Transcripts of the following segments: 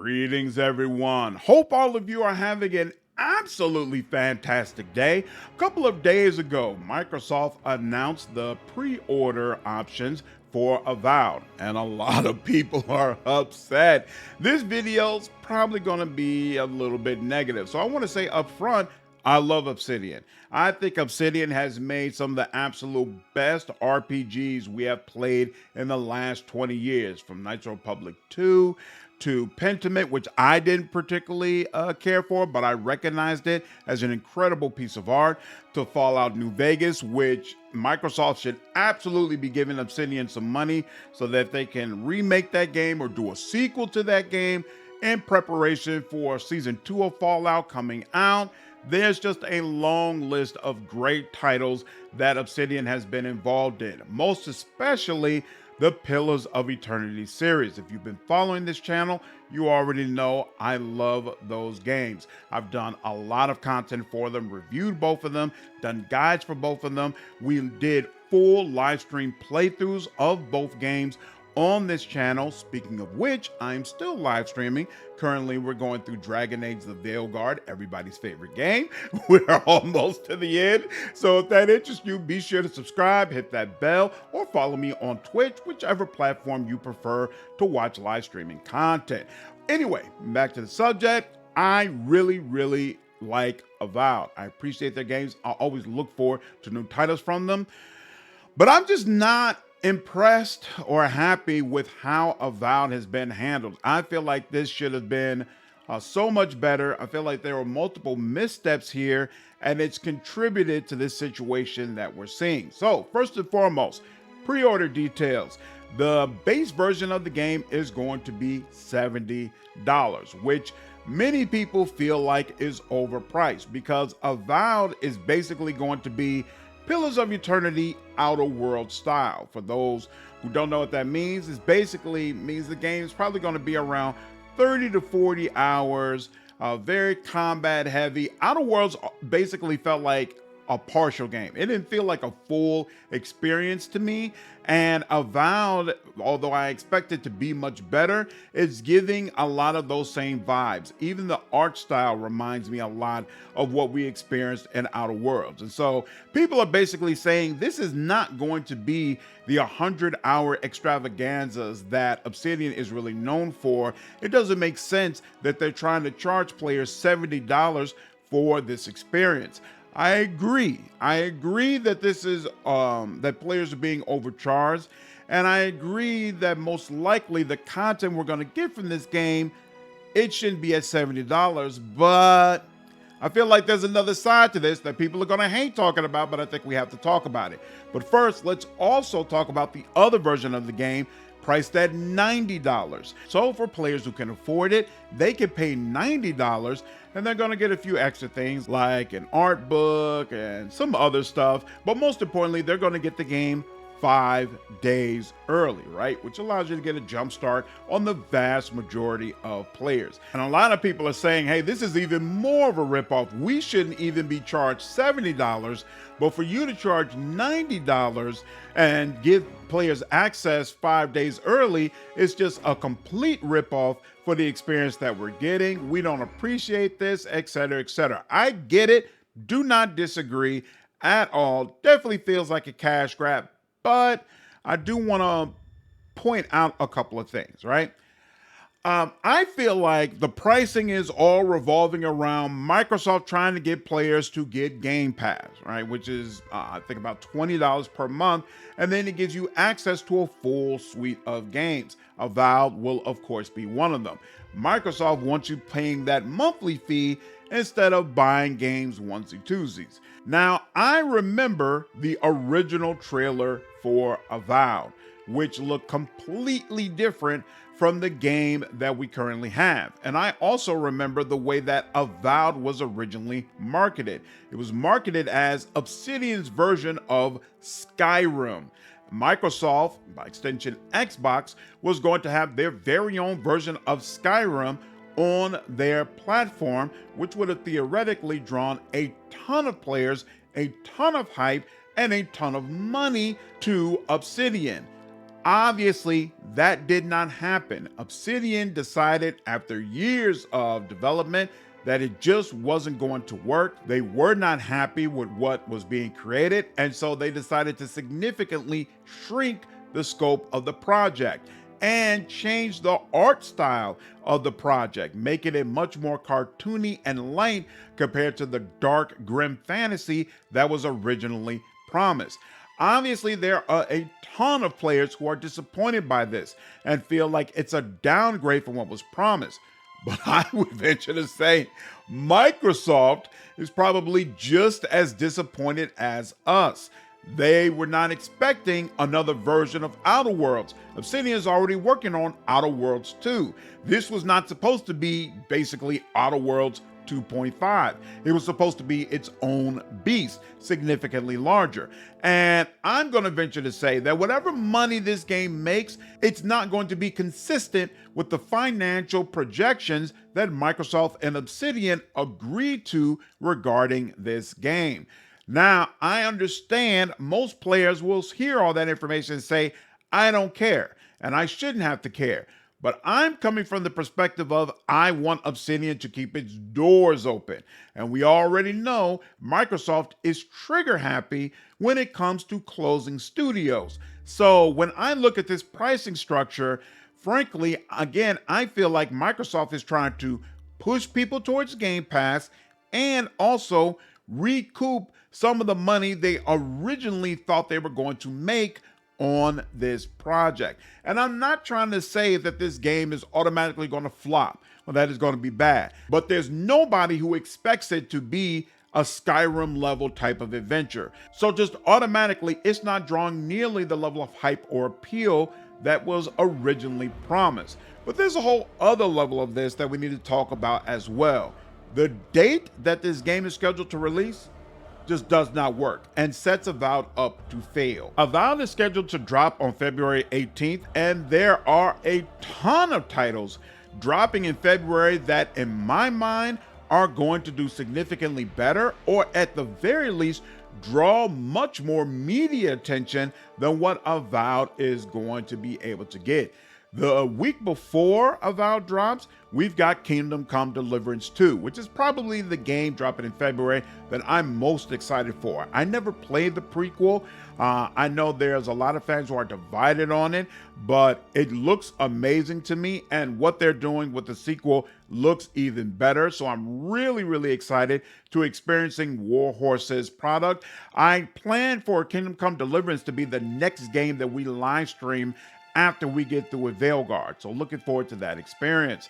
Greetings, everyone. Hope all of you are having an absolutely fantastic day. A couple of days ago, Microsoft announced the pre order options for Avowed, and a lot of people are upset. This video's probably going to be a little bit negative. So I want to say up front, I love Obsidian. I think Obsidian has made some of the absolute best RPGs we have played in the last 20 years, from Knights of the Republic 2 to Pentiment, which I didn't particularly care for, but I recognized it as an incredible piece of art, to Fallout New Vegas, which Microsoft should absolutely be giving Obsidian some money so that they can remake that game or do a sequel to that game in preparation for season 2 of Fallout coming out. There's just a long list of great titles that Obsidian has been involved in, most especially the Pillars of Eternity series. If you've been following this channel, you already know I love those games. I've done a lot of content for them, reviewed both of them, done guides for both of them. We did full live stream playthroughs of both games on this channel. Speaking of which, I'm still live streaming. Currently, we're going through Dragon Age the Veilguard, everybody's favorite game. We're almost to the end. So if that interests you, be sure to subscribe, hit that bell, or follow me on Twitch, whichever platform you prefer to watch live streaming content. Anyway, back to the subject. I really like Avowed. I appreciate their games. I always look forward to new titles from them. But I'm just not impressed or happy with how Avowed has been handled. I feel like this should have been so much better. I feel like there were multiple missteps here, and it's contributed to this situation that we're seeing. So first and foremost, pre-order details. The base version of the game is going to be $70, which many people feel like is overpriced, because Avowed is basically going to be Pillars of Eternity Outer World style. For those who don't know what that means, it basically means the game is probably going to be around 30 to 40 hours, very combat heavy. Outer Worlds basically felt like a partial game. It didn't feel like a full experience to me. And Avowed, although I expect it to be much better, is giving a lot of those same vibes. Even the art style reminds me a lot of what we experienced in Outer Worlds. And so people are basically saying this is not going to be the 100-hour extravaganzas that Obsidian is really known for. It doesn't make sense that they're trying to charge players $70 for this experience. I agree that this is that players are being overcharged, and I agree that most likely the content we're going to get from this game, it shouldn't be at $70, but I feel like there's another side to this that people are going to hate talking about, but I think we have to talk about it. But first, let's also talk about the other version of the game, priced at $90. So for players who can afford it, they can pay $90, and they're going to get a few extra things like an art book and some other stuff. But most importantly, they're going to get the game 5 days early, right? Which allows you to get a jump start on the vast majority of players. And a lot of people are saying, hey, this is even more of a ripoff. We shouldn't even be charged $70, but for you to charge $90 and give players access 5 days early is just a complete ripoff for the experience that we're getting. We don't appreciate this, etc., etc. I get it. Do not disagree at all. Definitely feels like a cash grab. But I do want to point out a couple of things, right? I feel like the pricing is all revolving around Microsoft trying to get players to get Game Pass, right? Which is, I think, about $20 per month. And then it gives you access to a full suite of games. Avowed will, of course, be one of them. Microsoft wants you paying that monthly fee instead of buying games onesie-twosies. Now, I remember the original trailer for Avowed, which looked completely different from the game that we currently have. And I also remember the way that Avowed was originally marketed. It was marketed as Obsidian's version of Skyrim. Microsoft, by extension Xbox, was going to have their very own version of Skyrim on their platform, which would have theoretically drawn a ton of players, a ton of hype, and a ton of money to Obsidian. Obviously, that did not happen. Obsidian decided after years of development that it just wasn't going to work. They were not happy with what was being created, and so they decided to significantly shrink the scope of the project and change the art style of the project, making it much more cartoony and light compared to the dark, grim fantasy that was originally promised. Obviously, there are a ton of players who are disappointed by this and feel like it's a downgrade from what was promised. But I would venture to say Microsoft is probably just as disappointed as us. They were not expecting another version of Outer Worlds. Obsidian is already working on Outer Worlds 2. This was not supposed to be basically Outer Worlds 2.5. It was supposed to be its own beast, significantly larger. And I'm going to venture to say that whatever money this game makes, it's not going to be consistent with the financial projections that Microsoft and Obsidian agreed to regarding this game. Now, I understand most players will hear all that information and say, I don't care, and I shouldn't have to care. But I'm coming from the perspective of I want Obsidian to keep its doors open. And we already know Microsoft is trigger happy when it comes to closing studios. So when I look at this pricing structure, frankly, again, I feel like Microsoft is trying to push people towards Game Pass and also recoup some of the money they originally thought they were going to make on this project. And I'm not trying to say that this game is automatically going to flop or that it's going to be bad, but there's nobody who expects it to be a Skyrim level type of adventure. So just automatically, it's not drawing nearly the level of hype or appeal that was originally promised. But there's a whole other level of this that we need to talk about as well. The date that this game is scheduled to release just does not work and sets Avowed up to fail. Avowed is scheduled to drop on February 18th, and there are a ton of titles dropping in February that, in my mind, are going to do significantly better, or at the very least, draw much more media attention than what Avowed is going to be able to get. The week before Avowed drops, we've got Kingdom Come Deliverance 2, which is probably the game dropping in February that I'm most excited for. I never played the prequel. I know there's a lot of fans who are divided on it, but it looks amazing to me, and what they're doing with the sequel looks even better. So I'm really, really excited to experiencing Warhorse's product. I plan for Kingdom Come Deliverance to be the next game that we live stream after we get through with Veilguard. So looking forward to that experience.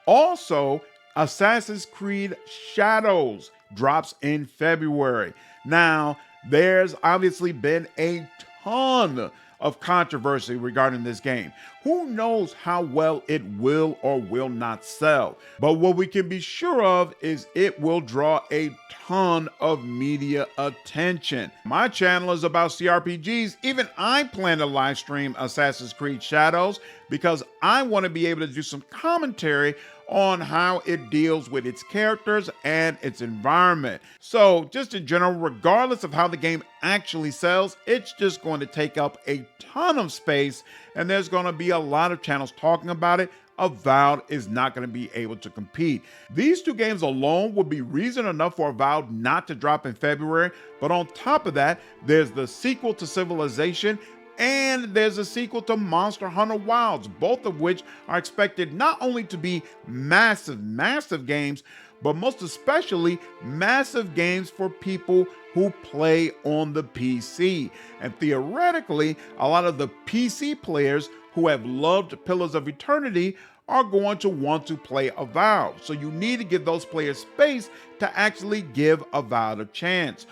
Also, Assassin's Creed Shadows drops in February. Now, there's obviously been a ton of controversy regarding this game. Who knows how well it will or will not sell? But what we can be sure of is it will draw a ton of media attention. My channel is about CRPGs. Even I plan to live stream Assassin's Creed Shadows because I want to be able to do some commentary on how it deals with its characters and its environment. So just in general, regardless of how the game actually sells, it's just going to take up a ton of space, and there's going to be a lot of channels talking about it. Avowed is not going to be able to compete. These two games alone would be reason enough for Avowed not to drop in February, but on top of that, there's the sequel to Civilization and there's a sequel to Monster Hunter Wilds, both of which are expected not only to be massive games, but most especially massive games for people who play on the PC. And theoretically, a lot of the PC players who have loved Pillars of Eternity are going to want to play Avowed. So you need to give those players space to actually give Avowed a chance.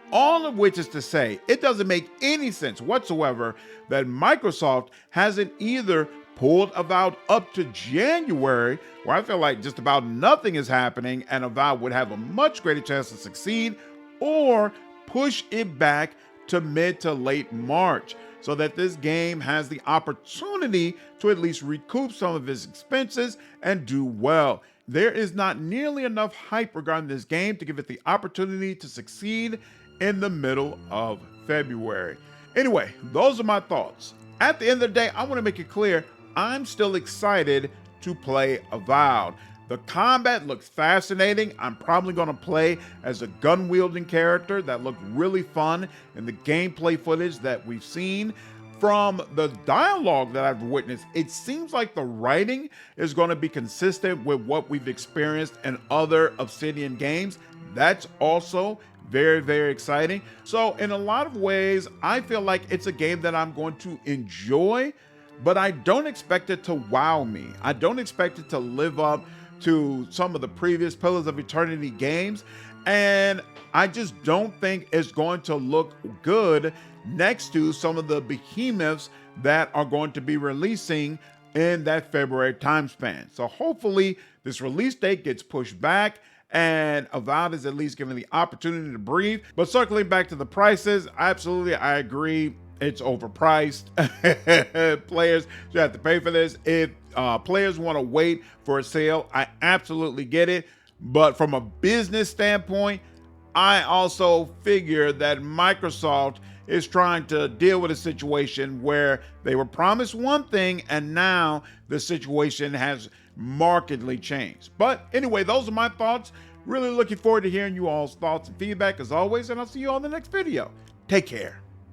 All of which is to say, it doesn't make any sense whatsoever that Microsoft hasn't either pulled Avowed up to January, where I feel like just about nothing is happening and Avowed would have a much greater chance to succeed, or push it back to mid to late March so that this game has the opportunity to at least recoup some of its expenses and do well. There is not nearly enough hype regarding this game to give it the opportunity to succeed in the middle of February. Anyway, those are my thoughts. at the end of the day, I want to make it clear, I'm still excited to play Avowed. The combat looks fascinating. I'm probably going to play as a gun-wielding character that looked really fun in the gameplay footage that we've seen. From the dialogue that I've witnessed, it seems like the writing is going to be consistent with what we've experienced in other Obsidian games. That's also very, very exciting. So in a lot of ways, I feel like it's a game that I'm going to enjoy, but I don't expect it to wow me. I don't expect it to live up to some of the previous Pillars of Eternity games, and I just don't think it's going to look good next to some of the behemoths that are going to be releasing in that February time span. So hopefully this release date gets pushed back and Avowed is at least given the opportunity to breathe. But circling back to the prices, absolutely, I agree. It's overpriced. Players should have to pay for this. If players want to wait for a sale, I absolutely get it. But from a business standpoint, I also figure that Microsoft is trying to deal with a situation where they were promised one thing and now the situation has markedly changed. But anyway, those are my thoughts. Really looking forward to hearing you all's thoughts and feedback as always, and I'll see you on the next video. Take care.